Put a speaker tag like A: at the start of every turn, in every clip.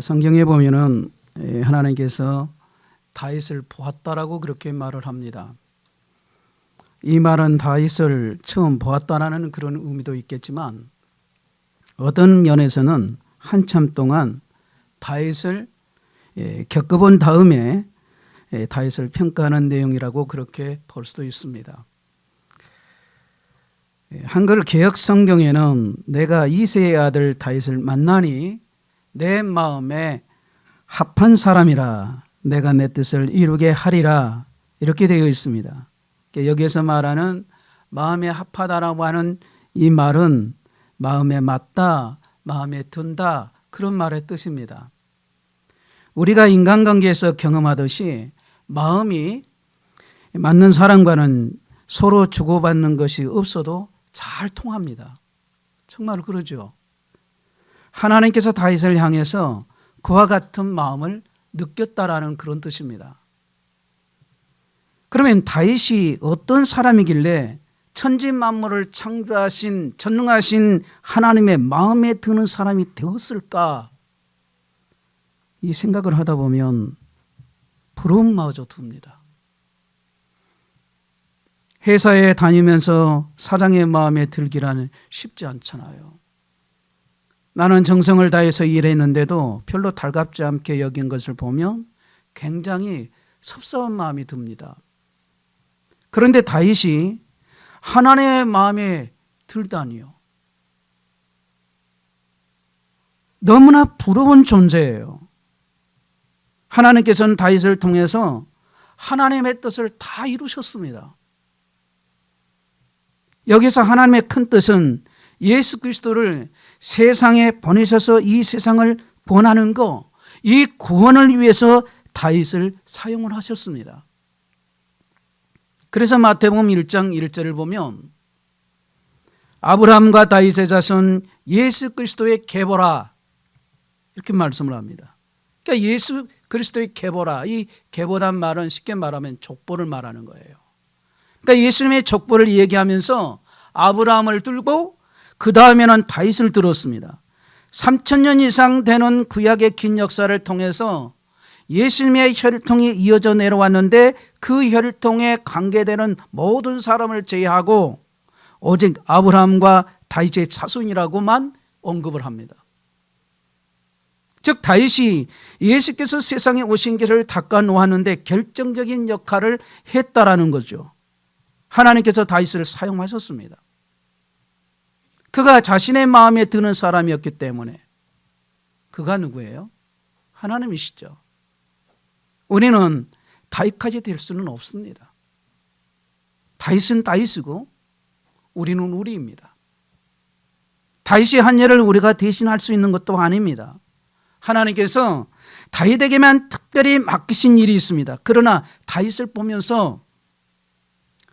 A: 성경에 보면은 하나님께서 다윗을 보았다라고 그렇게 말을 합니다. 이 말은 다윗을 처음 보았다라는 그런 의미도 있겠지만 어떤 면에서는 한참 동안 다윗을 겪어본 다음에 다윗을 평가하는 내용이라고 그렇게 볼 수도 있습니다. 한글 개역 성경에는 내가 이새의 아들 다윗을 만나니 내 마음에 합한 사람이라 내가 내 뜻을 이루게 하리라 이렇게 되어 있습니다. 여기에서 말하는 마음에 합하다라고 하는 이 말은 마음에 맞다, 마음에 든다 그런 말의 뜻입니다. 우리가 인간관계에서 경험하듯이 마음이 맞는 사람과는 서로 주고받는 것이 없어도 잘 통합니다. 정말 그러죠. 하나님께서 다윗을 향해서 그와 같은 마음을 느꼈다라는 그런 뜻입니다. 그러면 다윗이 어떤 사람이길래 천지 만물을 창조하신 전능하신 하나님의 마음에 드는 사람이 되었을까? 이 생각을 하다 보면 부러움마저 듭니다. 회사에 다니면서 사장의 마음에 들기란 쉽지 않잖아요. 나는 정성을 다해서 일했는데도 별로 달갑지 않게 여긴 것을 보면 굉장히 섭섭한 마음이 듭니다. 그런데 다윗이 하나님의 마음에 들다니요. 너무나 부러운 존재예요. 하나님께서는 다윗을 통해서 하나님의 뜻을 다 이루셨습니다. 여기서 하나님의 큰 뜻은 예수 그리스도를 세상에 보내셔서 이 세상을 구원하는 거, 이 구원을 위해서 다윗을 사용을 하셨습니다. 그래서 마태복음 1장 1절을 보면 아브라함과 다윗의 자손 예수 그리스도의 계보라 이렇게 말씀을 합니다. 그러니까 예수 그리스도의 계보라, 이 계보란 말은 쉽게 말하면 족보를 말하는 거예요. 그러니까 예수님의 족보를 얘기하면서 아브라함을 들고 그 다음에는 다윗을 들었습니다. 3000년 이상 되는 구약의 긴 역사를 통해서 예수님의 혈통이 이어져 내려왔는데 그 혈통에 관계되는 모든 사람을 제외하고 오직 아브라함과 다윗의 자손이라고만 언급을 합니다. 즉 다윗이 예수께서 세상에 오신 길을 닦아 놓았는데 결정적인 역할을 했다라는 거죠. 하나님께서 다윗을 사용하셨습니다. 그가 자신의 마음에 드는 사람이었기 때문에. 그가 누구예요? 하나님이시죠. 우리는 다윗까지 될 수는 없습니다. 다윗은 다윗이고 우리는 우리입니다. 다윗이 한 일을 우리가 대신할 수 있는 것도 아닙니다. 하나님께서 다윗에게만 특별히 맡기신 일이 있습니다. 그러나 다윗을 보면서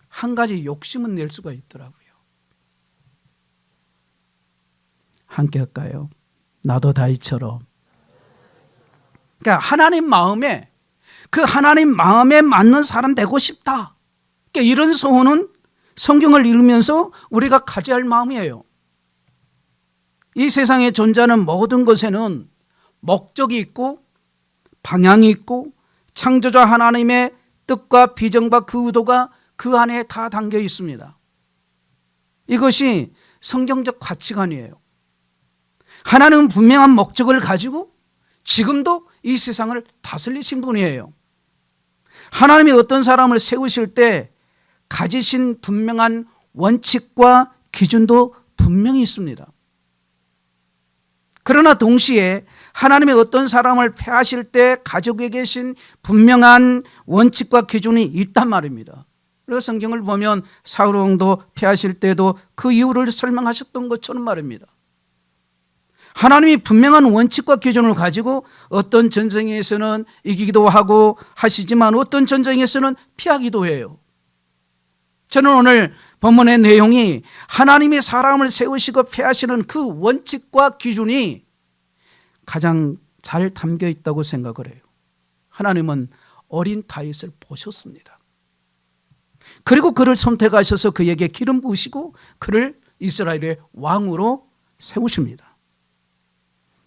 A: 한 가지 욕심은 낼 수가 있더라고요. 함께 할까요? 나도 다윗처럼. 그러니까 하나님 마음에 그 하나님 마음에 맞는 사람 되고 싶다. 그러니까 이런 소원은 성경을 읽으면서 우리가 가져야 할 마음이에요. 이 세상에 존재하는 모든 것에는 목적이 있고 방향이 있고 창조자 하나님의 뜻과 비전과 그 의도가 그 안에 다 담겨 있습니다. 이것이 성경적 가치관이에요. 하나님은 분명한 목적을 가지고 지금도 이 세상을 다스리신 분이에요. 하나님이 어떤 사람을 세우실 때 가지신 분명한 원칙과 기준도 분명히 있습니다. 그러나 동시에 하나님이 어떤 사람을 폐하실 때 가지고 계신 분명한 원칙과 기준이 있단 말입니다. 그래서 성경을 보면 사울 왕도 폐하실 때도 그 이유를 설명하셨던 것처럼 말입니다. 하나님이 분명한 원칙과 기준을 가지고 어떤 전쟁에서는 이기기도 하고 하시지만 어떤 전쟁에서는 피하기도 해요. 저는 오늘 본문의 내용이 하나님이 사람을 세우시고 폐하시는 그 원칙과 기준이 가장 잘 담겨 있다고 생각을 해요. 하나님은 어린 다윗을 보셨습니다. 그리고 그를 선택하셔서 그에게 기름 부으시고 그를 이스라엘의 왕으로 세우십니다.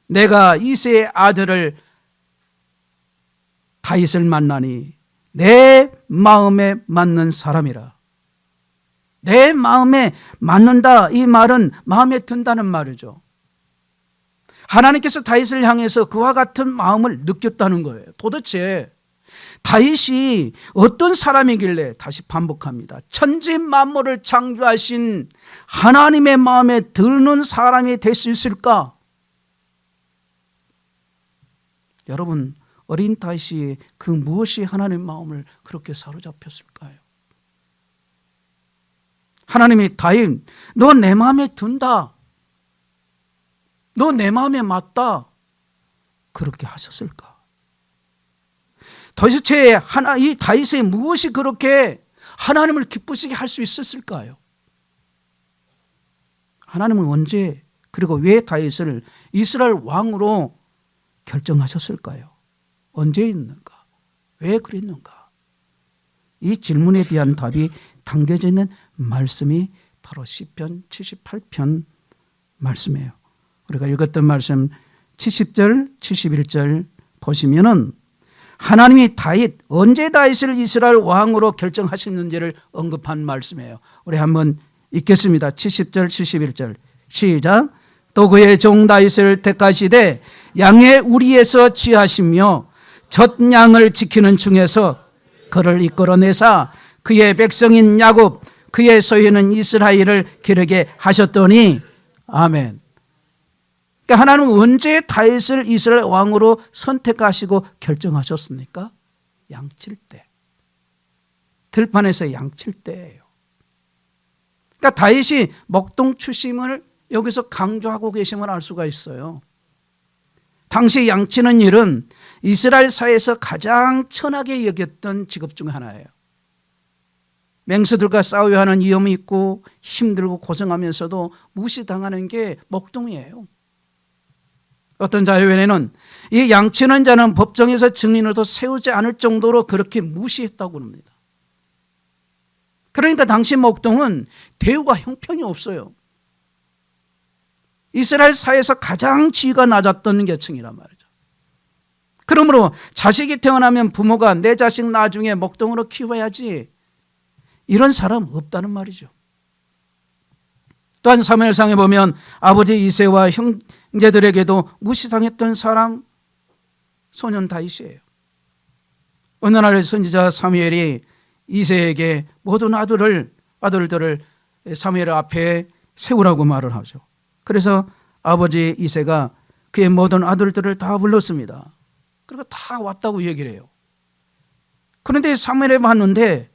A: 내가 이새의 아들을 다윗을 만나니 내 마음에 맞는 사람이라. 내 마음에 맞는다, 이 말은 마음에 든다는 말이죠. 하나님께서 다윗을 향해서 그와 같은 마음을 느꼈다는 거예요. 도대체 다윗이 어떤 사람이길래, 다시 반복합니다, 천지 만물을 창조하신 하나님의 마음에 드는 사람이 될 수 있을까? 여러분, 어린 다윗이 그 무엇이 하나님의 마음을 그렇게 사로잡혔을까요? 하나님이 다윗, 너 내 마음에 든다, 너 내 마음에 맞다, 그렇게 하셨을까? 도대체 이 다윗의 무엇이 그렇게 하나님을 기쁘시게 할 수 있었을까요? 하나님은 언제, 그리고 왜 다윗을 이스라엘 왕으로 결정하셨을까요? 언제 있는가? 왜 그랬는가? 이 질문에 대한 답이 담겨져 있는 말씀이 바로 시편 78편 말씀이에요. 우리가 읽었던 말씀 70절, 71절 보시면은 하나님이 다윗, 언제 다윗을 이스라엘 왕으로 결정하셨는지를 언급한 말씀이에요. 우리 한번 읽겠습니다. 70절, 71절 시작. 또 그의 종 다윗을 택하시되 양의 우리에서 취하시며 젖 양을 지키는 중에서 그를 이끌어내사 그의 백성인 야곱, 그의 소유는 이스라엘을 기르게 하셨더니. 아멘. 그러니까 하나님은 언제 다윗을 이스라엘 왕으로 선택하시고 결정하셨습니까? 양칠 때. 들판에서 양칠 때예요. 그러니까 다윗이 목동 출신을 여기서 강조하고 계심을 알 수가 있어요. 당시 양치는 일은 이스라엘 사회에서 가장 천하게 여겼던 직업 중 하나예요. 맹수들과 싸워야 하는 위험이 있고 힘들고 고생하면서도 무시당하는 게 목동이에요. 어떤 자료에는 이 양치는 자는 법정에서 증인으로도 세우지 않을 정도로 그렇게 무시했다고 합니다. 그러니까 당시 목동은 대우가 형편이 없어요. 이스라엘 사회에서 가장 지위가 낮았던 계층이란 말이죠. 그러므로 자식이 태어나면 부모가 내 자식 나중에 목동으로 키워야지, 이런 사람 없다는 말이죠. 또한 사무엘상에 보면 아버지 이새와 형제들에게도 무시당했던 사람 소년 다윗이에요. 어느 날 선지자 사무엘이 이새에게 모든 아들들을 사무엘 앞에 세우라고 말을 하죠. 그래서 아버지 이새가 그의 모든 아들들을 다 불렀습니다. 그리고 다 왔다고 얘기를 해요. 그런데 사무엘에 봤는데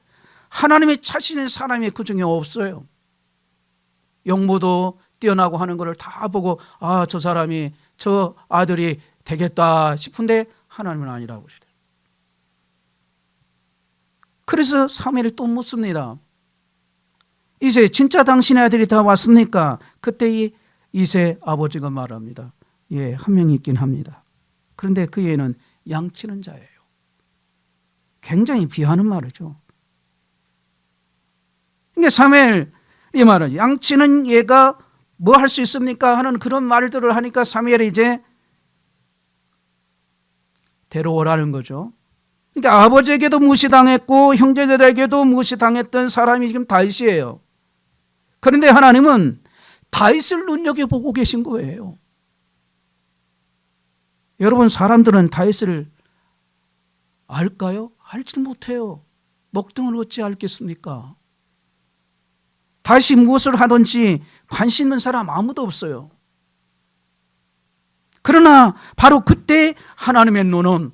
A: 하나님이 찾으시는 사람이 그 중에 없어요. 용모도 뛰어나고 하는 것을 다 보고 저 사람이, 저 아들이 되겠다 싶은데 하나님은 아니라고 그래요. 그래서 사무엘이 또 묻습니다. 이새 진짜 당신의 아들이 다 왔습니까? 그때 이새 아버지가 말합니다. 예, 한 명이 있긴 합니다. 그런데 그 애는 양치는 자예요. 굉장히 비하는 말이죠. 그러니까 사무엘이 말은 양치는 얘가 뭐 할 수 있습니까? 하는 그런 말들을 하니까 사무엘이 이제 데려오라는 거죠. 그러니까 아버지에게도 무시당했고 형제들에게도 무시당했던 사람이 지금 다윗이에요. 그런데 하나님은 다윗을 눈여겨보고 계신 거예요. 여러분, 사람들은 다윗을 알까요? 알지 못해요. 먹등을 어찌 알겠습니까? 다윗이 무엇을 하든지 관심 있는 사람 아무도 없어요. 그러나 바로 그때 하나님의 눈은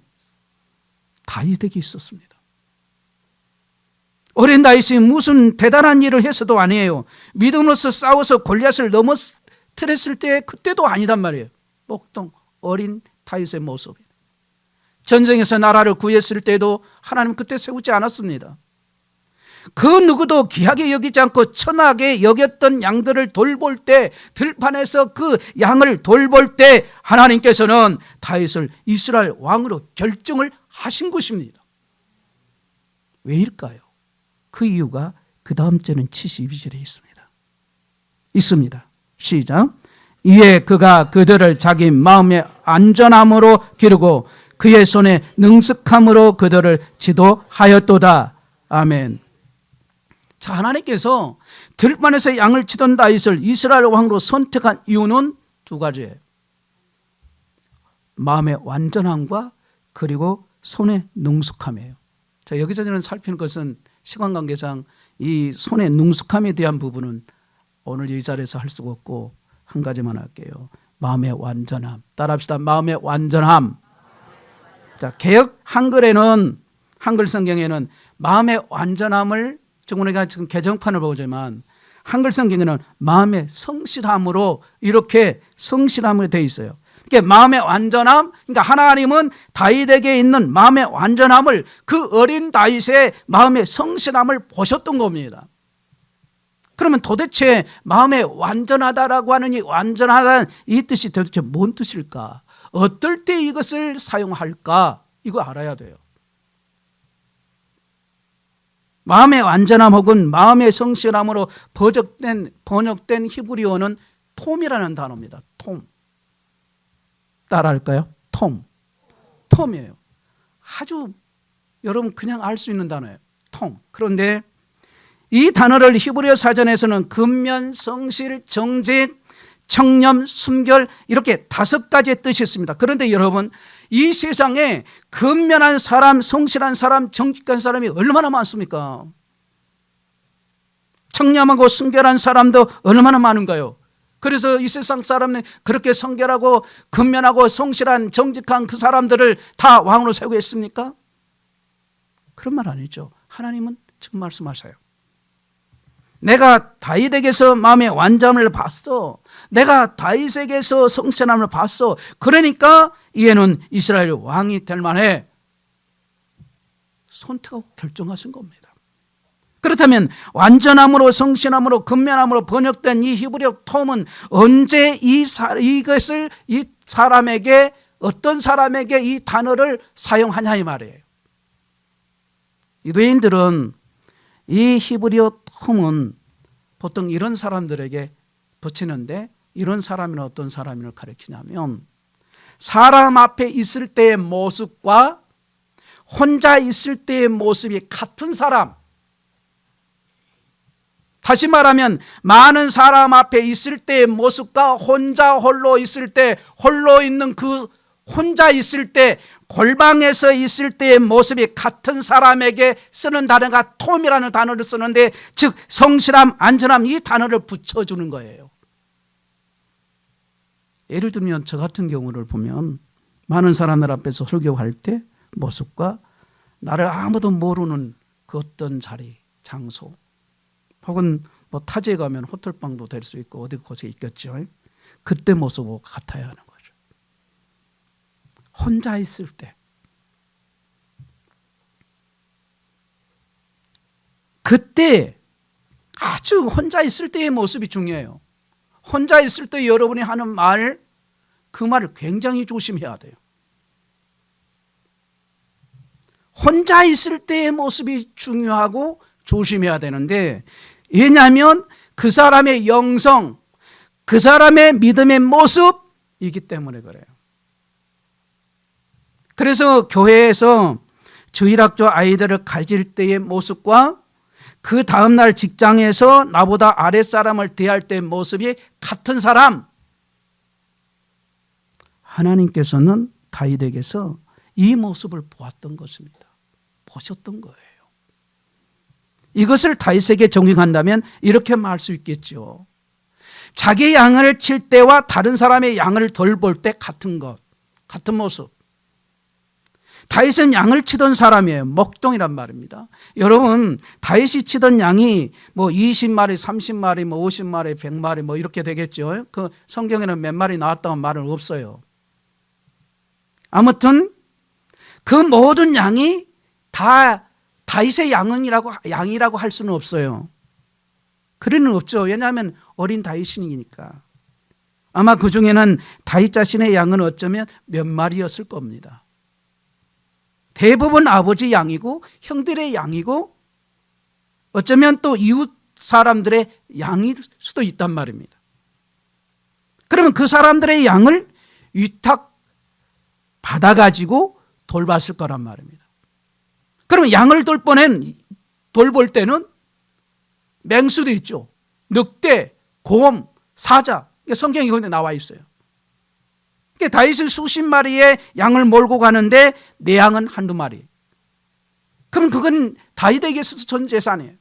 A: 다윗에게 있었습니다. 어린 다윗이 무슨 대단한 일을 해서도 아니에요. 믿음으로써 싸워서 골리앗을 넘어뜨렸을 때 그때도 아니단 말이에요. 목동 어린 다윗의 모습이. 전쟁에서 나라를 구했을 때도 하나님 그때 세우지 않았습니다. 그 누구도 귀하게 여기지 않고 천하게 여겼던 양들을 돌볼 때, 들판에서 그 양을 돌볼 때 하나님께서는 다윗을 이스라엘 왕으로 결정을 하신 것입니다. 왜일까요? 그 이유가 그 다음 절은 72절에 있습니다. 시작. 이에 그가 그들을 자기 마음의 안전함으로 기르고 그의 손에 능숙함으로 그들을 지도하였도다. 아멘. 자, 하나님께서 들판에서 양을 치던 다윗을 이스라엘 왕으로 선택한 이유는 두 가지예요. 마음의 완전함과 그리고 손의 능숙함이에요. 자, 여기서 저는 살피는 것은 시간 관계상 이 손의 능숙함에 대한 부분은 오늘 이 자리에서 할 수가 없고 한 가지만 할게요. 마음의 완전함. 따라합시다. 마음의 완전함. 자, 개역 한글에는, 한글 성경에는 마음의 완전함을, 우리가 지금 개정판을 보지만 한글 성경에는 마음의 성실함으로 이렇게 성실함으로 되어 있어요. 그러니까 마음의 완전함, 그러니까 하나님은 다윗에게 있는 마음의 완전함을 그 어린 다윗의 마음의 성실함을 보셨던 겁니다. 그러면 도대체 마음에 완전하다라고 하는 이 완전하다는 이 뜻이 도대체 뭔 뜻일까? 어떨 때 이것을 사용할까? 이거 알아야 돼요. 마음의 완전함 혹은 마음의 성실함으로 번역된 히브리어는 톰이라는 단어입니다. 톰. 따라할까요? 톰. 톰이에요. 아주 여러분 그냥 알 수 있는 단어예요. 톰. 그런데 이 단어를 히브리어 사전에서는 근면, 성실, 정직, 청렴, 순결 이렇게 5가지의 뜻이 있습니다. 그런데 여러분 이 세상에 근면한 사람, 성실한 사람, 정직한 사람이 얼마나 많습니까? 청렴하고 순결한 사람도 얼마나 많은가요? 그래서 이 세상 사람은 그렇게 성결하고 근면하고 성실한 정직한 그 사람들을 다 왕으로 세우고 있습니까? 그런 말 아니죠. 하나님은 지금 말씀하세요. 내가 다윗에게서 마음의 완전함을 봤어. 내가 다윗에게서 성실함을 봤어. 그러니까 이에는 이스라엘 왕이 될 만해 선택하고 결정하신 겁니다. 그렇다면 완전함으로 성실함으로 근면함으로 번역된 이 히브리어 톰은 언제 이것을 이 사람에게 어떤 사람에게 이 단어를 사용하냐 이 말이에요. 유대인들은 이 히브리어 톰은 보통 이런 사람들에게 붙이는데 이런 사람은 어떤 사람을 가리키냐면 사람 앞에 있을 때의 모습과 혼자 있을 때의 모습이 같은 사람. 다시 말하면 많은 사람 앞에 있을 때의 모습과 혼자 홀로 있을 때 홀로 있는 그 혼자 있을 때 골방에서 있을 때의 모습이 같은 사람에게 쓰는 단어가 톰이라는 단어를 쓰는데 즉 성실함, 안전함 이 단어를 붙여주는 거예요. 예를 들면 저 같은 경우를 보면 많은 사람들 앞에서 설교할 때 모습과 나를 아무도 모르는 그 어떤 자리, 장소 혹은 뭐 타지에 가면 호텔방도 될 수 있고 어디 곳에 있겠죠. 그때 모습하고 같아야 하는 거죠. 혼자 있을 때 그때 아주 혼자 있을 때의 모습이 중요해요. 혼자 있을 때 여러분이 하는 말, 그 말을 굉장히 조심해야 돼요. 혼자 있을 때의 모습이 중요하고 조심해야 되는데 왜냐하면 그 사람의 영성, 그 사람의 믿음의 모습이기 때문에 그래요. 그래서 교회에서 주일학교 아이들을 가질 때의 모습과 그 다음날 직장에서 나보다 아랫사람을 대할 때의 모습이 같은 사람. 하나님께서는 다윗에게서 이 모습을 보았던 것입니다. 보셨던 거예요. 이것을 다윗에게 적용한다면 이렇게 말할 수 있겠죠. 자기 양을 칠 때와 다른 사람의 양을 덜 볼 때 같은 것, 같은 모습. 다윗은 양을 치던 사람이에요. 목동이란 말입니다. 여러분 다윗이 치던 양이 뭐 20마리, 30마리, 뭐 50마리, 100마리 뭐 이렇게 되겠죠. 그 성경에는 몇 마리 나왔다는 말은 없어요. 아무튼 그 모든 양이 다 다윗의 양이라고 할 수는 없어요. 그리는 없죠. 왜냐하면 어린 다윗이니까. 아마 그 중에는 다윗 자신의 양은 어쩌면 몇 마리였을 겁니다. 대부분 아버지 양이고 형들의 양이고 어쩌면 또 이웃 사람들의 양일 수도 있단 말입니다. 그러면 그 사람들의 양을 위탁 받아가지고 돌봤을 거란 말입니다. 그러면 양을 돌볼 때는 맹수도 있죠. 늑대, 곰, 사자. 성경이 거기에 나와 있어요. 다윗이 수십 마리의 양을 몰고 가는데 내 양은 한두 마리. 그럼 그건 다윗에게 있어서 전 재산이에요.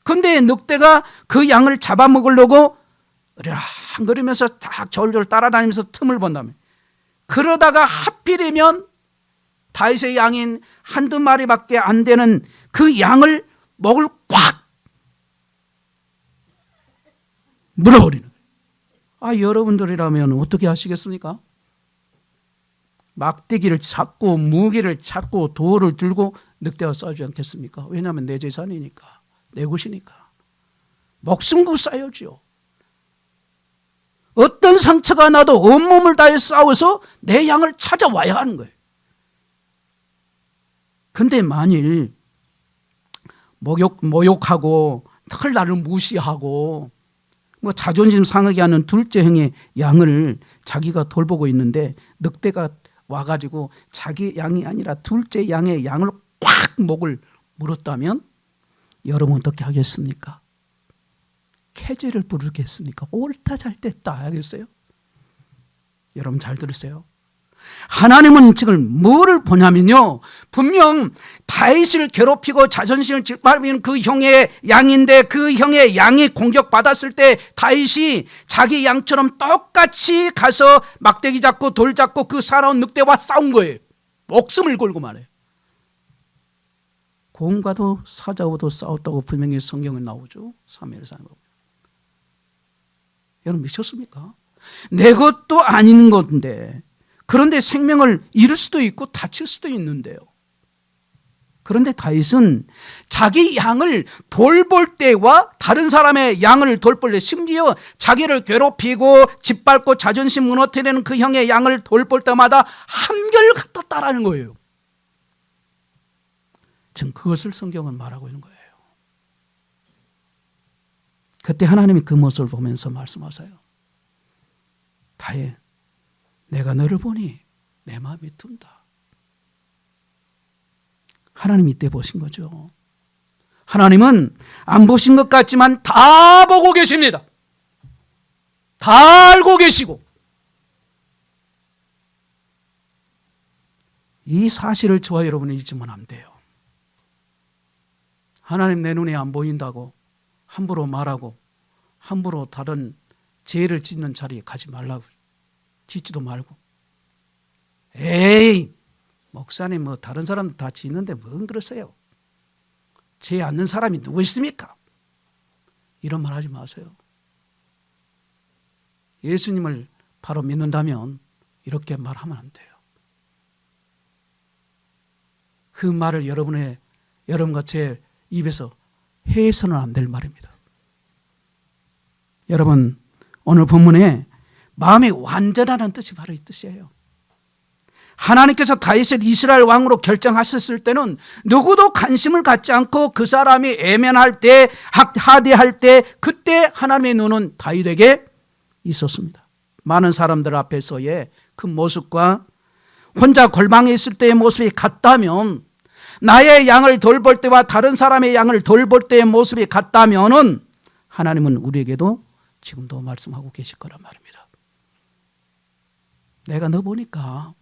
A: 그런데 늑대가 그 양을 잡아먹으려고 으르렁거리면서 딱 졸졸 따라다니면서 틈을 본다며. 그러다가 하필이면 다윗의 양인 한두 마리밖에 안 되는 그 양을 목을 꽉 물어버리는 거예요. 여러분들이라면 어떻게 하시겠습니까? 막대기를 잡고 무기를 잡고 돌을 들고 늑대와 싸우지 않겠습니까? 왜냐하면 내 재산이니까, 내 것이니까. 목숨 구 싸야지요. 어떤 상처가 나도 온몸을 다해 싸워서 내 양을 찾아와야 하는 거예요. 근데 만일 모욕하고 늘 나를 무시하고 자존심 상하게 하는 둘째 형의 양을 자기가 돌보고 있는데 늑대가 와가지고 자기 양이 아니라 둘째 양의 양을 꽉 목을 물었다면 여러분 어떻게 하겠습니까? 캐제를 부르겠습니까? 옳다 잘됐다 하겠어요? 여러분 잘 들으세요. 하나님은 지금 뭐를 보냐면요, 분명 다윗을 괴롭히고 자존심을 짓밟는 그 형의 양인데 그 형의 양이 공격받았을 때 다윗이 자기 양처럼 똑같이 가서 막대기 잡고 돌 잡고 그 살아온 늑대와 싸운 거예요. 목숨을 걸고 말해요. 곰과도 사자와도 싸웠다고 분명히 성경에 나오죠. 사무엘상. 여러분 미쳤습니까? 내 것도 아닌 건데, 그런데 생명을 잃을 수도 있고 다칠 수도 있는데요. 그런데 다윗은 자기 양을 돌볼 때와 다른 사람의 양을 돌볼 때, 심지어 자기를 괴롭히고 짓밟고 자존심 무너뜨리는 그 형의 양을 돌볼 때마다 한결같았다라는 거예요. 지금 그것을 성경은 말하고 있는 거예요. 그때 하나님이 그 모습을 보면서 말씀하세요. 다윗, 내가 너를 보니 내 마음이 든다. 하나님이 이때 보신 거죠. 하나님은 안 보신 것 같지만 다 보고 계십니다. 다 알고 계시고, 이 사실을 저와 여러분이 잊으면 안 돼요. 하나님 내 눈에 안 보인다고 함부로 말하고 함부로 다른 죄를 짓는 자리에 가지 말라고, 짓지도 말고. 에이, 목사님 다른 사람도 다 짓는데 뭔 그러세요? 죄 않는 사람이 누구 있습니까? 이런 말 하지 마세요. 예수님을 바로 믿는다면 이렇게 말하면 안 돼요. 그 말을 여러분과 제 입에서 해서는 안 될 말입니다. 여러분, 오늘 본문에 마음이 완전하다는 뜻이 바로 이 뜻이에요. 하나님께서 다윗을 이스라엘 왕으로 결정하셨을 때는 누구도 관심을 갖지 않고 그 사람이 애면할 때, 하대할 때, 그때 하나님의 눈은 다윗에게 있었습니다. 많은 사람들 앞에서의 그 모습과 혼자 골방에 있을 때의 모습이 같다면, 나의 양을 돌볼 때와 다른 사람의 양을 돌볼 때의 모습이 같다면은 하나님은 우리에게도 지금도 말씀하고 계실 거란 말입니다. 내가 너 보니까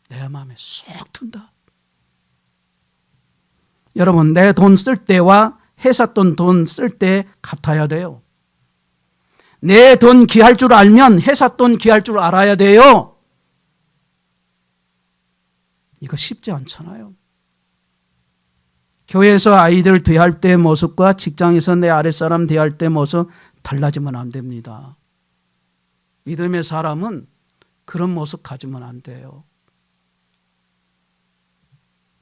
A: 내 마음에 쏙 든다. 여러분, 내 돈 쓸 때와 회삿돈 돈 쓸 때 같아야 돼요. 내 돈 귀할 줄 알면 회삿돈 귀할 줄 알아야 돼요. 이거 쉽지 않잖아요. 교회에서 아이들 대할 때 모습과 직장에서 내 아랫사람 대할 때 모습 달라지면 안 됩니다. 믿음의 사람은 그런 모습 가지면 안 돼요.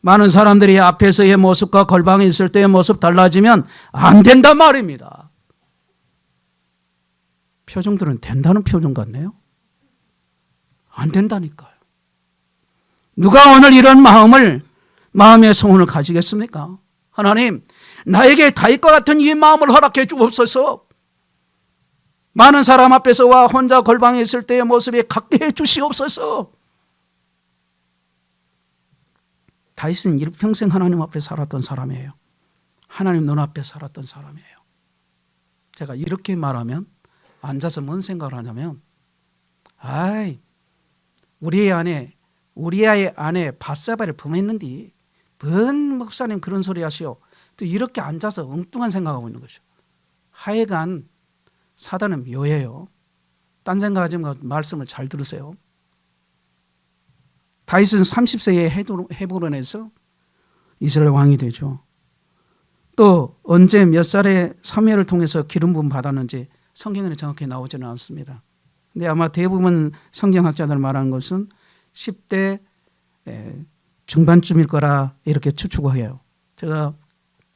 A: 많은 사람들이 앞에서의 모습과 골방에 있을 때의 모습 달라지면 안 된단 말입니다. 표정들은 된다는 표정 같네요. 안 된다니까요. 누가 오늘 이런 마음의 소원을 가지겠습니까? 하나님, 나에게 다윗과 같은 이 마음을 허락해 주옵소서. 많은 사람 앞에서와 혼자 골방에 있을 때의 모습에 갖게 해 주시옵소서. 다윗은 일평생 하나님 앞에 살았던 사람이에요. 하나님 눈앞에 살았던 사람이에요. 제가 이렇게 말하면 앉아서 뭔 생각을 하냐면, 우리 아의 아내 밧세바를 범했는데 뭔 목사님 그런 소리 하시오. 또 이렇게 앉아서 엉뚱한 생각하고 있는 거죠. 하여간 사단은 묘해요. 딴 생각하지 말고 말씀을 잘 들으세요. 다윗은 30세에 헤브론에서 이스라엘 왕이 되죠. 또 언제 몇 살에 사무엘을 통해서 기름 부음 받았는지 성경에는 정확히 나오지는 않습니다. 근데 아마 대부분 성경학자들 말하는 것은 10대 중반쯤일 거라 이렇게 추측을 해요. 제가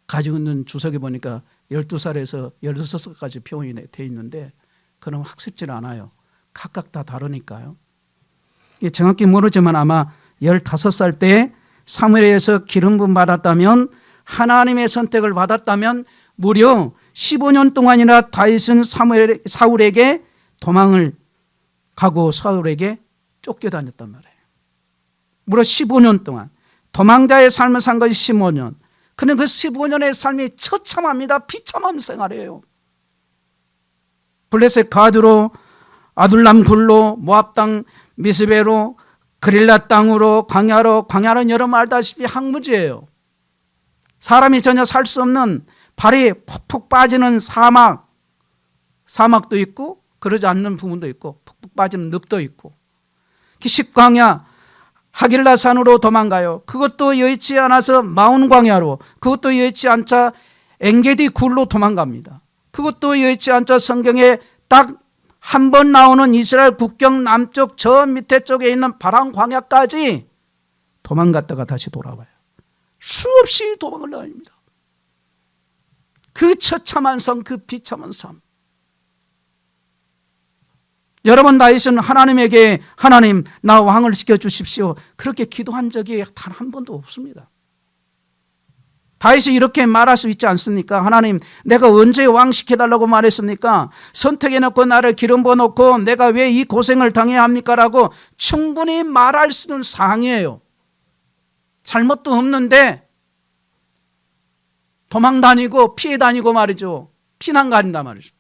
A: 가지고 있는 주석에 보니까 12살에서 16살까지 표현이 되어 있는데 그건 확실치 않아요. 각각 다 다르니까요. 정확히 모르지만 아마 15살 때 사무엘에서 기름 부음 받았다면, 하나님의 선택을 받았다면 무려 15년 동안이나 다윗은 사울에게 도망을 가고 사울에게 쫓겨다녔단 말이에요. 무려 15년 동안 도망자의 삶을 산 것이 15년. 그는 그 15년의 삶이 처참합니다. 비참한 생활이에요. 블레셋 가드로, 아둘람 굴로, 모압 땅 미스베로, 그릴라 땅으로, 광야는 여러분 알다시피 항무지예요. 사람이 전혀 살 수 없는 발이 푹푹 빠지는 사막도 있고 그러지 않는 부분도 있고 푹푹 빠지는 늪도 있고, 기슭광야 하길라산으로 도망가요. 그것도 여의치 않아서 마운광야로, 그것도 여의치 않자 엔게디 굴로 도망갑니다. 그것도 여의치 않자 성경에 딱 한 번 나오는 이스라엘 국경 남쪽 저 밑에 쪽에 있는 바람 광야까지 도망갔다가 다시 돌아와요. 수없이 도망을 다닙니다. 그 처참한 삶, 그 비참한 삶. 여러분, 다윗은 하나님에게 하나님 나 왕을 시켜주십시오 그렇게 기도한 적이 단 한 번도 없습니다. 다윗이 이렇게 말할 수 있지 않습니까? 하나님 내가 언제 왕 시켜달라고 말했습니까? 선택해놓고 나를 기름 부어놓고 내가 왜 이 고생을 당해야 합니까? 라고 충분히 말할 수 있는 사항이에요. 잘못도 없는데 도망 다니고 피해 다니고 말이죠. 피난 가린다 말이죠.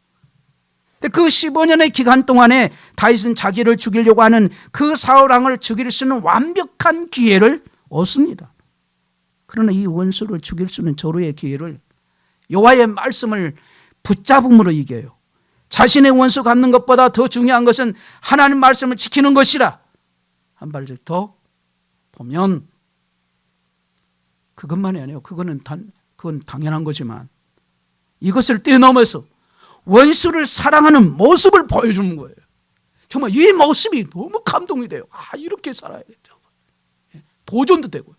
A: 근데 그 15년의 기간 동안에 다윗은 자기를 죽이려고 하는 그 사울 왕을 죽일 수 있는 완벽한 기회를 얻습니다. 그러나 이 원수를 죽일 수 있는 절호의 기회를 여호와의 말씀을 붙잡음으로 이겨요. 자신의 원수 갚는 것보다 더 중요한 것은 하나님 말씀을 지키는 것이라. 한 발짝 더 보면 그것만이 아니에요. 그건 당연한 거지만 이것을 뛰어넘어서 원수를 사랑하는 모습을 보여주는 거예요. 정말 이 모습이 너무 감동이 돼요. 이렇게 살아야겠죠. 도전도 되고요.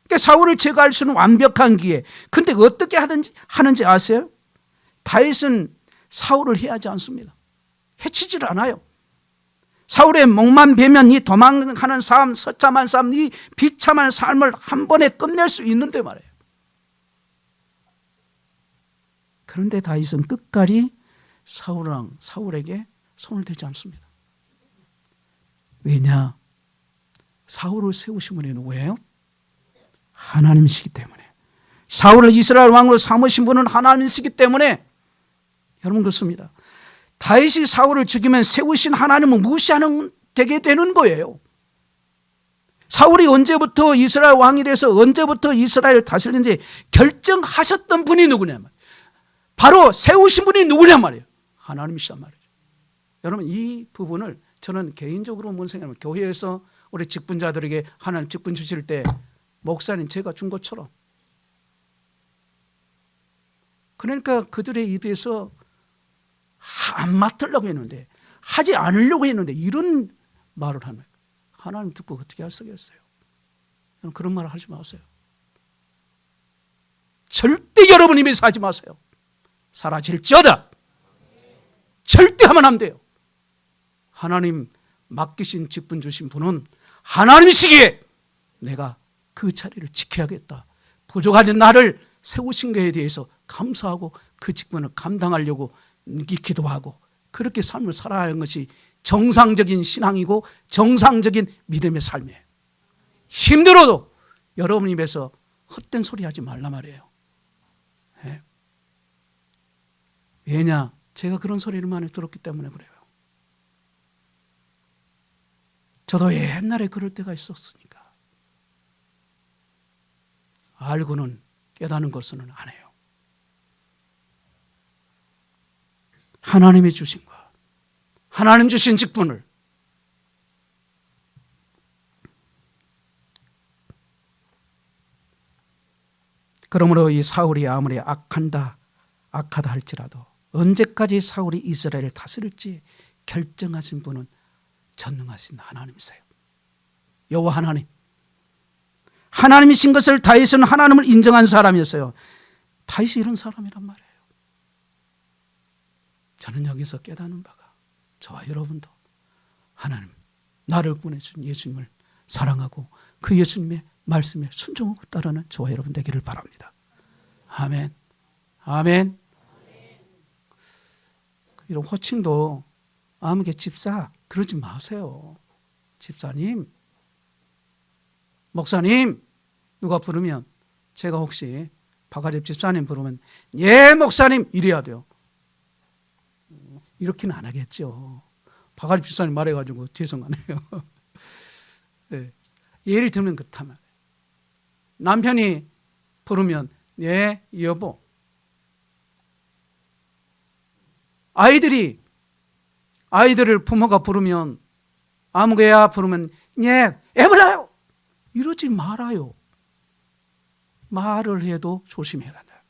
A: 그러니까 사울을 제거할 수 있는 완벽한 기회. 근데 어떻게 하는지 아세요? 다윗은 사울을 해하지 않습니다. 해치질 않아요. 사울의 목만 베면 이 도망가는 삶, 처참한 삶, 이 비참한 삶을 한 번에 끝낼 수 있는데 말이에요. 그런데 다윗은 끝까지 사울에게 손을 대지 않습니다. 왜냐? 사울을 세우신 분이 누구예요? 하나님이시기 때문에. 사울을 이스라엘 왕으로 삼으신 분은 하나님이시기 때문에. 여러분 그렇습니다. 다윗이 사울을 죽이면 세우신 하나님을 무시하는 되게 되는 거예요. 사울이 언제부터 이스라엘 왕이 돼서 언제부터 이스라엘을 다스리는지 결정하셨던 분이 누구냐 말이에요. 바로 세우신 분이 누구냐 말이에요. 하나님이시단 말이죠. 여러분 이 부분을 저는 개인적으로 뭔 생각하면 교회에서 우리 직분자들에게 하나님 직분 주실 때 목사님 제가 준 것처럼, 그러니까 그들의 입에서 안 맡으려고 했는데 하지 않으려고 했는데 이런 말을 하는 거예요. 하나님 듣고 어떻게 하시겠어요? 그런 말을 하지 마세요. 절대 여러분 입에서 하지 마세요. 사라질지어다. 절대 하면 안 돼요. 하나님 맡기신 직분 주신 분은 하나님이시기에 내가 그 자리를 지켜야겠다. 부족하신 나를 세우신 것에 대해서 감사하고 그 직분을 감당하려고 기도하고 그렇게 삶을 살아야 하는 것이 정상적인 신앙이고 정상적인 믿음의 삶이에요. 힘들어도 여러분 입에서 헛된 소리 하지 말란 말이에요. 네. 왜냐? 제가 그런 소리를 많이 들었기 때문에 그래요. 저도 옛날에 그럴 때가 있었으니까. 알고는 깨닫는 것은 안 해요. 하나님이 주신 것, 하나님 주신 직분을 그러므로 이 사울이 아무리 악하다 할지라도 언제까지 사울이 이스라엘을 다스릴지 결정하신 분은 전능하신 하나님이세요. 여호와 하나님. 하나님이신 것을 다윗은 하나님을 인정한 사람이었어요. 다윗이 이런 사람이란 말이에요. 저는 여기서 깨닫는 바가 저와 여러분도 하나님, 나를 보내준 예수님을 사랑하고 그 예수님의 말씀에 순종하고 따르는 저와 여러분 되기를 바랍니다. 아멘. 아멘. 이런 호칭도 아무개 집사 그러지 마세요. 집사님, 목사님 누가 부르면 제가 혹시 박아집 집사님 부르면 예 목사님 이래야 돼요. 이렇게는 안 하겠죠. 박아집 집사님 말해가지고 죄송하네요. 네. 예를 들면 그렇다면 남편이 부르면 예 여보, 아이들을 부모가 부르면 아무개야 부르면 예 애물어요 이러지 말아요. 말을 해도 조심해야 한다.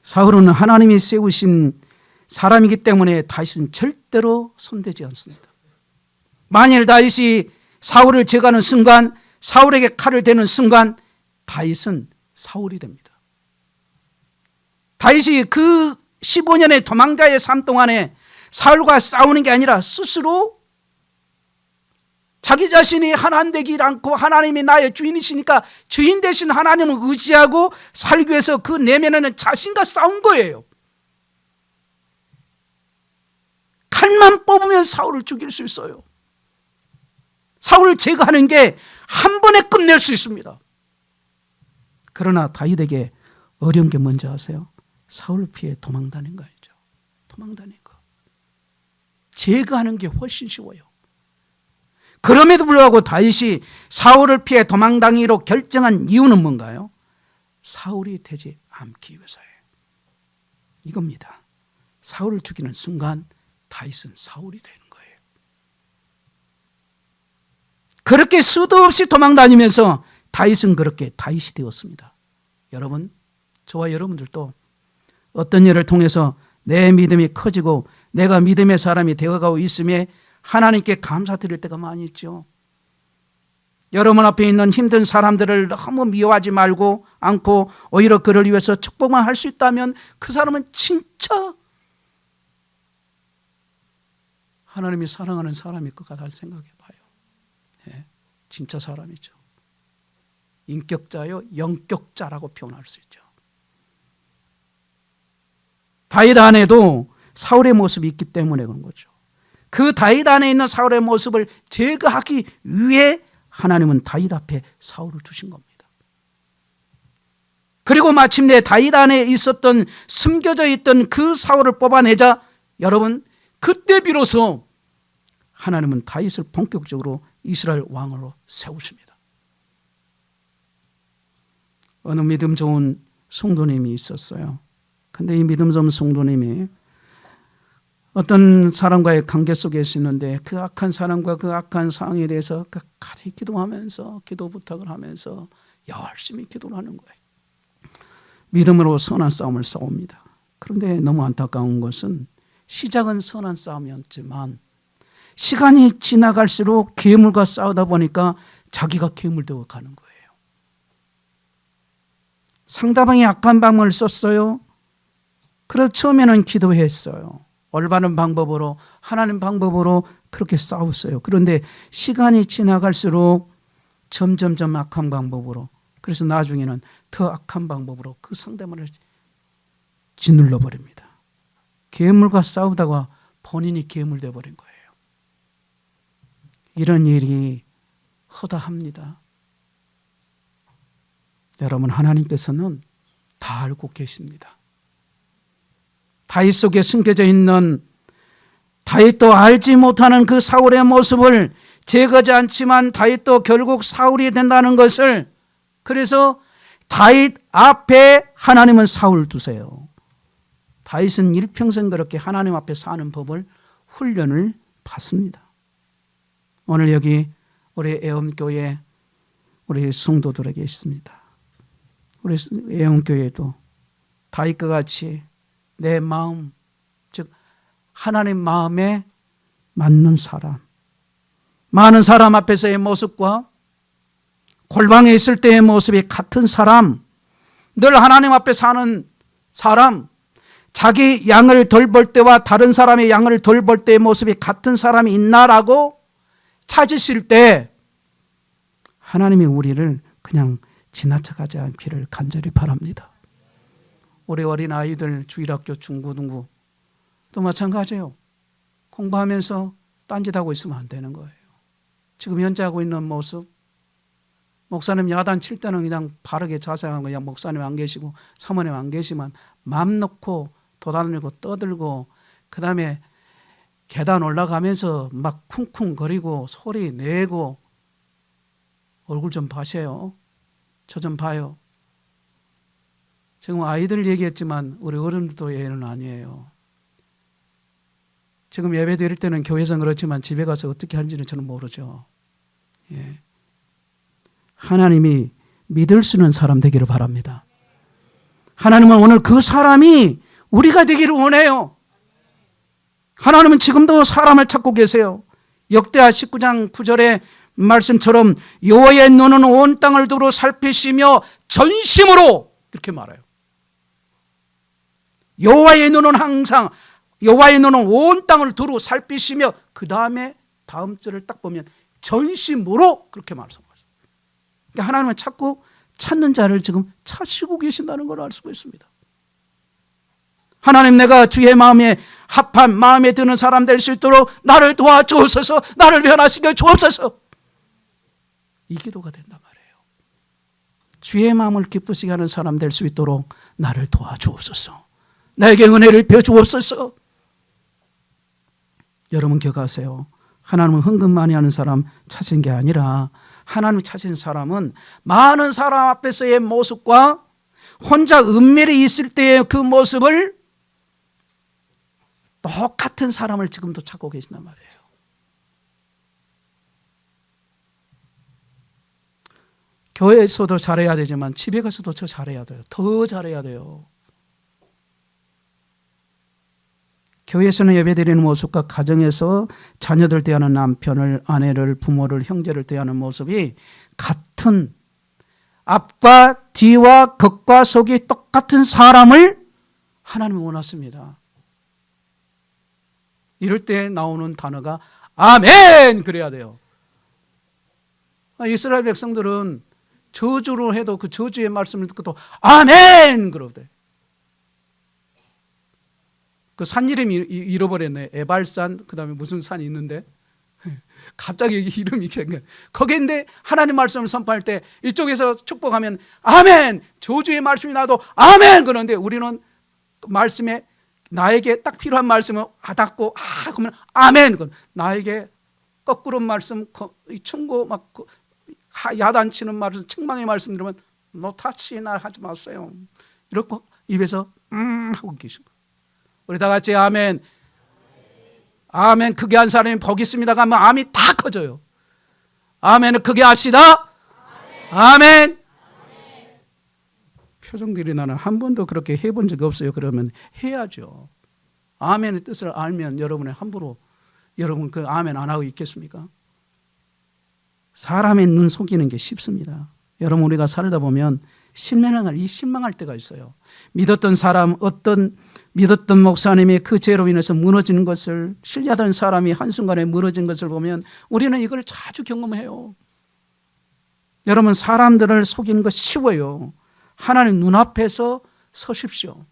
A: 사울은 하나님이 세우신 사람이기 때문에 다윗은 절대로 손대지 않습니다. 만일 다윗이 사울을 제거하는 순간, 사울에게 칼을 대는 순간 다윗은 사울이 됩니다. 다윗이 그 15년의 도망자의 삶 동안에 사울과 싸우는 게 아니라 스스로 자기 자신이 하나님 되기 않고 하나님이 나의 주인이시니까 주인 대신 하나님을 의지하고 살기 위해서 그 내면에는 자신과 싸운 거예요. 칼만 뽑으면 사울을 죽일 수 있어요. 사울을 제거하는 게 한 번에 끝낼 수 있습니다. 그러나 다윗에게 어려운 게 뭔지 아세요? 사울을 피해 도망다닌 거 알죠? 도망다닌 거. 제거하는 게 훨씬 쉬워요. 그럼에도 불구하고 다윗이 사울을 피해 도망다니기로 결정한 이유는 뭔가요? 사울이 되지 않기 위해서예요. 이겁니다. 사울을 죽이는 순간 다윗은 사울이 되는 거예요. 그렇게 수도 없이 도망다니면서 다윗은 그렇게 다윗이 되었습니다. 여러분, 저와 여러분들도 어떤 일을 통해서 내 믿음이 커지고 내가 믿음의 사람이 되어가고 있음에 하나님께 감사드릴 때가 많이 있죠. 여러분 앞에 있는 힘든 사람들을 너무 미워하지 말고 않고 오히려 그를 위해서 축복만 할 수 있다면 그 사람은 진짜 하나님이 사랑하는 사람일 것 같다는 생각해 봐요. 네, 진짜 사람이죠. 인격자요, 영격자라고 표현할 수 있죠. 다윗 안에도 사울의 모습이 있기 때문에 그런 거죠. 그 다윗 안에 있는 사울의 모습을 제거하기 위해 하나님은 다윗 앞에 사울을 두신 겁니다. 그리고 마침내 다윗 안에 있었던 숨겨져 있던 그 사울을 뽑아내자 여러분 그때 비로소 하나님은 다윗을 본격적으로 이스라엘 왕으로 세우십니다. 어느 믿음 좋은 성도님이 있었어요. 근데 이 믿음 좋은 성도님이 어떤 사람과의 관계 속에 있었는데 그 악한 사람과 그 악한 상황에 대해서 끝까지 기도하면서 기도 부탁을 하면서 열심히 기도를 하는 거예요. 믿음으로 선한 싸움을 싸웁니다. 그런데 너무 안타까운 것은 시작은 선한 싸움이었지만 시간이 지나갈수록 괴물과 싸우다 보니까 자기가 괴물되어 가는 거예요. 상대방이 악한 방법을 썼어요. 그래서 처음에는 기도했어요. 올바른 방법으로 하나님 방법으로 그렇게 싸웠어요. 그런데 시간이 지나갈수록 점점점 악한 방법으로 그래서 나중에는 더 악한 방법으로 그 상대방을 짓눌러 버립니다. 괴물과 싸우다가 본인이 괴물 되어버린 거예요. 이런 일이 허다합니다. 여러분, 하나님께서는 다 알고 계십니다. 다윗 속에 숨겨져 있는, 다윗도 알지 못하는 그 사울의 모습을 제거하지 않지만 다윗도 결국 사울이 된다는 것을, 그래서 다윗 앞에 하나님은 사울 두세요. 다윗은 일평생 그렇게 하나님 앞에 사는 법을 훈련을 받습니다. 오늘 여기 우리 애엄교회 우리 성도들에게 있습니다. 우리 애엄교회도 다윗과 같이 내 마음, 즉 하나님 마음에 맞는 사람, 많은 사람 앞에서의 모습과 골방에 있을 때의 모습이 같은 사람, 늘 하나님 앞에 사는 사람, 자기 양을 돌볼 때와 다른 사람의 양을 돌볼 때의 모습이 같은 사람이 있나라고 찾으실 때 하나님이 우리를 그냥 지나쳐가지 않기를 간절히 바랍니다. 우리 어린 아이들 주일학교 중고등부 또 마찬가지예요. 공부하면서 딴짓하고 있으면 안 되는 거예요. 지금 현재 하고 있는 모습, 목사님 야단 칠 때는 그냥 바르게 자세하고 그냥 목사님 안 계시고 사모님 안 계시면 맘 놓고 도다니고 떠들고, 그 다음에 계단 올라가면서 막 쿵쿵거리고 소리 내고, 얼굴 좀 봐세요. 저 좀 봐요. 지금 아이들 얘기했지만 우리 어른들도 예는 아니에요. 지금 예배 드릴 때는 교회에서는 그렇지만 집에 가서 어떻게 하는지는 저는 모르죠. 예. 하나님이 믿을 수 있는 사람 되기를 바랍니다. 하나님은 오늘 그 사람이 우리가 되기를 원해요. 하나님은 지금도 사람을 찾고 계세요. 역대하 19장 9절의 말씀처럼 여호와의 눈은 온 땅을 두루 살피시며 전심으로, 이렇게 말해요. 여호와의 눈은 항상, 여호와의 눈은 온 땅을 두루 살피시며, 그 다음에 다음 절을 딱 보면 전심으로 그렇게 말씀하세요. 그러니까 하나님은 찾고 찾는 자를 지금 찾으시고 계신다는 걸 알 수가 있습니다. 하나님, 내가 주의 마음에 합한 마음에 드는 사람 될 수 있도록 나를 도와주옵소서, 나를 변화시켜 주옵소서. 이 기도가 된단 말이에요. 주의 마음을 기쁘시게 하는 사람 될 수 있도록 나를 도와주옵소서, 나에게 은혜를 베어주옵소서. 여러분 기억하세요. 하나님은 헌금 많이 하는 사람 찾은 게 아니라 하나님이 찾은 사람은 많은 사람 앞에서의 모습과 혼자 은밀히 있을 때의 그 모습을 똑같은 사람을 지금도 찾고 계신단 말이에요. 교회에서도 잘해야 되지만 집에 가서도 더 잘해야 돼요. 더 잘해야 돼요. 교회에서는 예배드리는 모습과 가정에서 자녀들 대하는 남편을, 아내를, 부모를, 형제를 대하는 모습이 같은, 앞과 뒤와 겉과 속이 똑같은 사람을 하나님은 원하십니다. 이럴 때 나오는 단어가 아멘! 그래야 돼요. 이스라엘 백성들은 저주로 해도 그 저주의 말씀을 듣고 또 아멘! 그러대. 그 산 이름이 잃어버렸네. 에발산, 그 다음에 무슨 산이 있는데 갑자기 이름이 생겨. 거기인데 하나님 말씀을 선포할 때 이쪽에서 축복하면 아멘! 저주의 말씀이 나도 아멘! 그러는데 우리는 말씀에 나에게 딱 필요한 말씀을 와닿고 그러면 아멘! 나에게 거꾸로 말씀, 충고 막 야단치는 말씀, 책망의 말씀 들으면 너 타치나 하지 마세요. 이렇게 입에서 하고 계시고, 우리 다 같이 아멘. 아멘. 크게 한 사람이 복 있습니다 하면 아멘이 다 커져요. 아멘을 크게 합시다. 아멘. 표정들이 나는 한 번도 그렇게 해본 적이 없어요. 그러면 해야죠. 아멘의 뜻을 알면 여러분의 함부로 여러분 그 아멘 안 하고 있겠습니까? 사람의 눈 속이는 게 쉽습니다. 여러분, 우리가 살다 보면 실망할 때가 있어요. 믿었던 사람, 믿었던 목사님이 그 죄로 인해서 무너지는 것을, 신뢰하던 사람이 한순간에 무너진 것을 보면 우리는 이걸 자주 경험해요. 여러분, 사람들을 속이는 거 쉬워요. 하나님 눈앞에서 서십시오.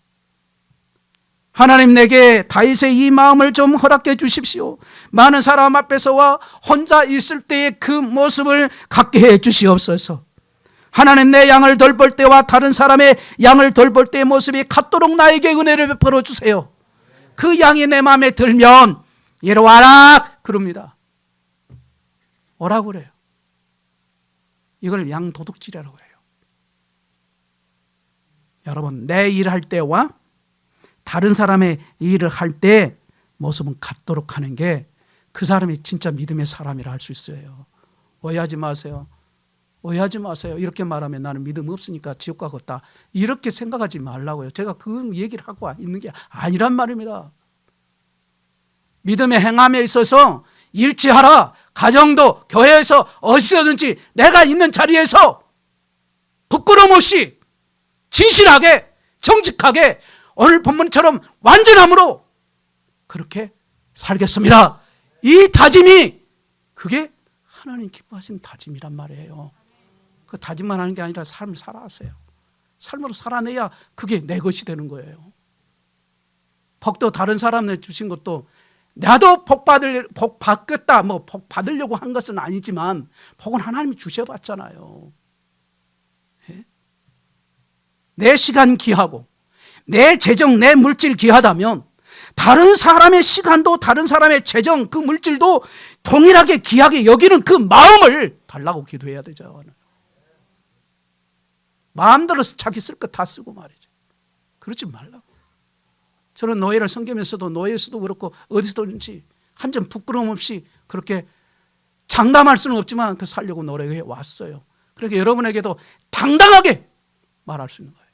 A: 하나님, 내게 다윗의 이 마음을 좀 허락해 주십시오. 많은 사람 앞에서와 혼자 있을 때의 그 모습을 갖게 해 주시옵소서. 하나님, 내 양을 돌볼 때와 다른 사람의 양을 돌볼 때의 모습이 같도록 나에게 은혜를 베풀어 주세요. 그 양이 내 마음에 들면 이리 와라 그럽니다. 오라고 그래요. 이걸 양 도둑질이라고 해요. 여러분, 내 일할 때와 다른 사람의 일을 할 때 모습은 같도록 하는 게 그 사람이 진짜 믿음의 사람이라 할 수 있어요. 오해하지 마세요. 오해하지 마세요. 이렇게 말하면 나는 믿음 없으니까 지옥 가겠다, 이렇게 생각하지 말라고요. 제가 그 얘기를 하고 있는 게 아니란 말입니다. 믿음의 행함에 있어서 일치하라. 가정도 교회에서 어디서든지 내가 있는 자리에서 부끄러움 없이 진실하게 정직하게 오늘 본문처럼 완전함으로 그렇게 살겠습니다. 이 다짐이, 그게 하나님 기뻐하시는 다짐이란 말이에요. 그 다짐만 하는 게 아니라 삶을 살아가세요. 삶으로 살아내야 그게 내 것이 되는 거예요. 복도 다른 사람한테 주신 것도 나도 복 받겠다, 복 받으려고 한 것은 아니지만 복은 하나님이 주셔봤잖아요. 예? 내 시간 귀하고 내 재정, 내 물질 귀하다면 다른 사람의 시간도 다른 사람의 재정, 그 물질도 동일하게 귀하게 여기는 그 마음을 달라고 기도해야 되죠. 마음대로 자기 쓸 것 다 쓰고 말이죠. 그러지 말라고. 저는 노예를 섬기면서도 노예에서도 그렇고 어디서든지 한 점 부끄러움 없이 그렇게 장담할 수는 없지만 그 살려고 노력해 왔어요. 그러니까 여러분에게도 당당하게 말할 수 있는 거예요.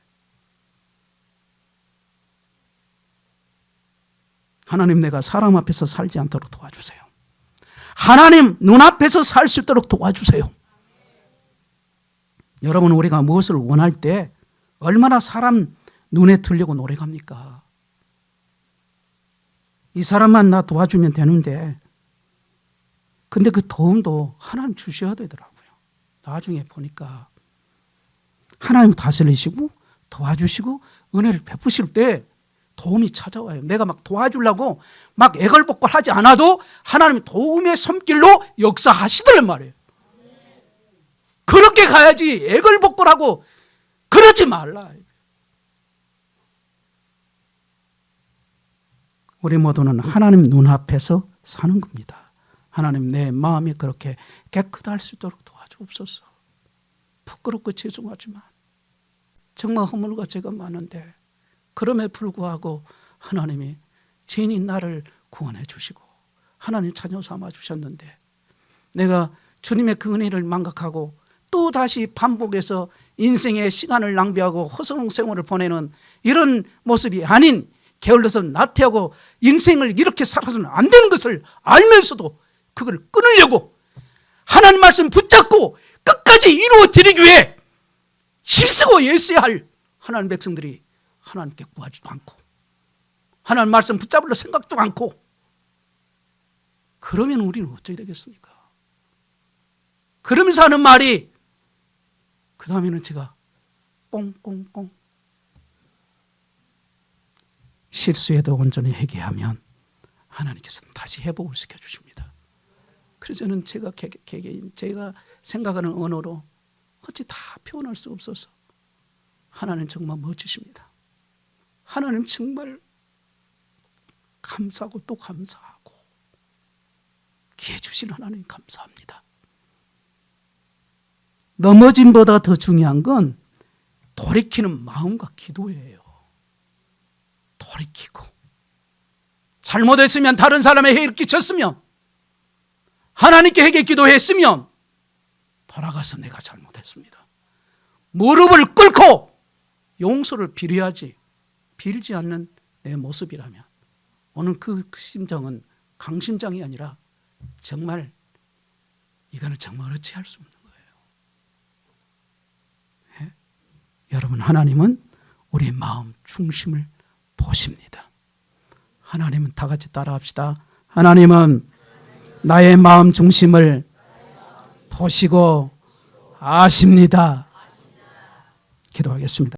A: 하나님, 내가 사람 앞에서 살지 않도록 도와주세요. 하나님 눈앞에서 살 수 있도록 도와주세요. 여러분, 우리가 무엇을 원할 때 얼마나 사람 눈에 들려고 노력합니까? 이 사람만 나 도와주면 되는데, 근데 그 도움도 하나님 주셔야 되더라고요. 나중에 보니까 하나님 다스리시고 도와주시고 은혜를 베푸실 때 도움이 찾아와요. 내가 막 도와주려고 막 애걸복걸하지 않아도 하나님이 도움의 손길로 역사하시더란 말이에요. 그렇게 가야지 애걸복걸하고 그러지 말라. 우리 모두는 하나님 눈앞에서 사는 겁니다. 하나님, 내 마음이 그렇게 깨끗할 수 있도록 도와주옵소서. 부끄럽고 죄송하지만 정말 허물과 죄가 많은데 그럼에 불구하고 하나님이 죄인인 나를 구원해 주시고 하나님 자녀 삼아 주셨는데 내가 주님의 그 은혜를 망각하고 또 다시 반복해서 인생의 시간을 낭비하고 허송 생활을 보내는 이런 모습이 아닌, 게을러서 나태하고 인생을 이렇게 살아서는 안 되는 것을 알면서도 그걸 끊으려고 하나님 말씀 붙잡고 끝까지 이루어 드리기 위해 힘쓰고 애써야 할 하나님 백성들이 하나님께 구하지도 않고 하나님 말씀 붙잡으려 생각도 않고, 그러면 우리는 어떻게 되겠습니까? 그러면서 하는 말이, 그 다음에는 제가 꽁꽁꽁 실수해도 온전히 회개하면 하나님께서는 다시 회복을 시켜주십니다. 그래서 저는 제가 개개인 제가 생각하는 언어로 어찌 다 표현할 수 없어서 하나님 정말 멋지십니다. 하나님 정말 감사하고 또 감사하고 기회 주신 하나님 감사합니다. 넘어짐보다 더 중요한 건 돌이키는 마음과 기도예요. 돌이키고 잘못했으면, 다른 사람의 해를 끼쳤으면, 하나님께 회개 기도했으면 돌아가서 내가 잘못했습니다, 무릎을 꿇고 용서를 빌어야지, 빌지 않는 내 모습이라면 오늘 그 심정은 강심장이 아니라 정말 이거는 정말 어찌할 수 없는 거예요. 네? 여러분, 하나님은 우리의 마음 중심을 보십니다. 하나님은 다 같이 따라합시다. 하나님은 나의 마음 중심을 보시고 아십니다. 기도하겠습니다.